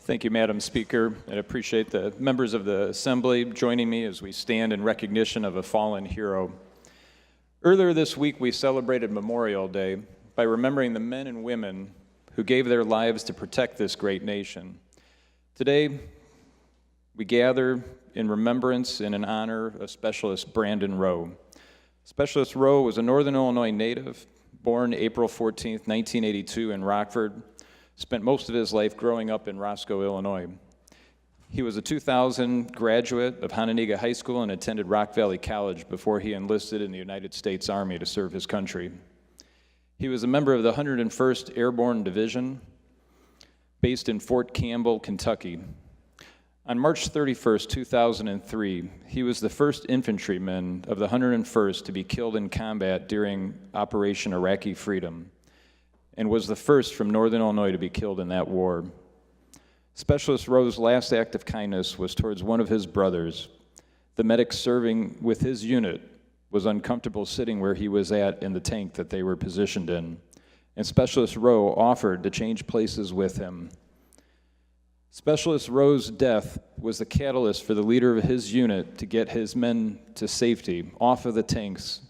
Thank you, Madam Speaker. I appreciate the members of the Assembly joining me as we stand in recognition of a fallen hero. Earlier this week, we celebrated Memorial Day by remembering the men and women who gave their lives to protect this great nation. Today, we gather in remembrance and in honor of Specialist Brandon Rowe. Specialist Rowe was a Northern Illinois native, born April 14, 1982 in Rockford, spent most of his life growing up in Roscoe, Illinois. He was a 2000 graduate of Hononegah High School and attended Rock Valley College before he enlisted in the United States Army to serve his country. He was a member of the 101st Airborne Division, based in Fort Campbell, Kentucky. On March 31, 2003, he was the first infantryman of the 101st to be killed in combat during Operation Iraqi Freedom, and was the first from Northern Illinois to be killed in that war. Specialist Rowe's last act of kindness was towards one of his brothers. The medic serving with his unit was uncomfortable sitting where he was at in the tank that they were positioned in, and Specialist Rowe offered to change places with him. Specialist Rowe's death was the catalyst for the leader of his unit to get his men to safety off of the tanks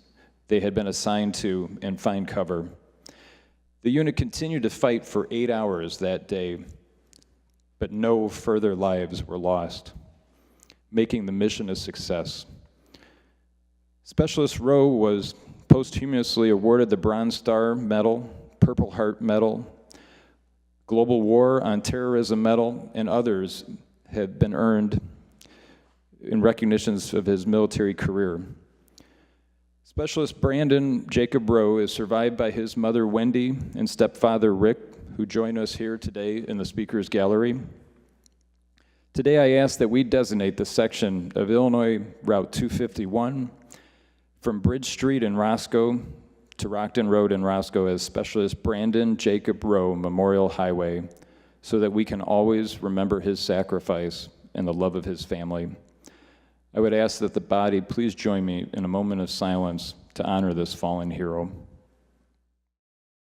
they had been assigned to and find cover. The unit continued to fight for 8 hours that day, but no further lives were lost, making the mission a success. Specialist Rowe was posthumously awarded the Bronze Star Medal, Purple Heart Medal, Global War on Terrorism Medal, and others have been earned in recognitions of his military career. Specialist Brandon Jacob Rowe is survived by his mother Wendy and stepfather Rick, who join us here today in the Speaker's Gallery. Today I ask that we designate the section of Illinois Route 251 from Bridge Street in Roscoe to Rockton Road in Roscoe as Specialist Brandon Jacob Rowe Memorial Highway, so that we can always remember his sacrifice and the love of his family. I would ask that the body please join me in a moment of silence to honor this fallen hero.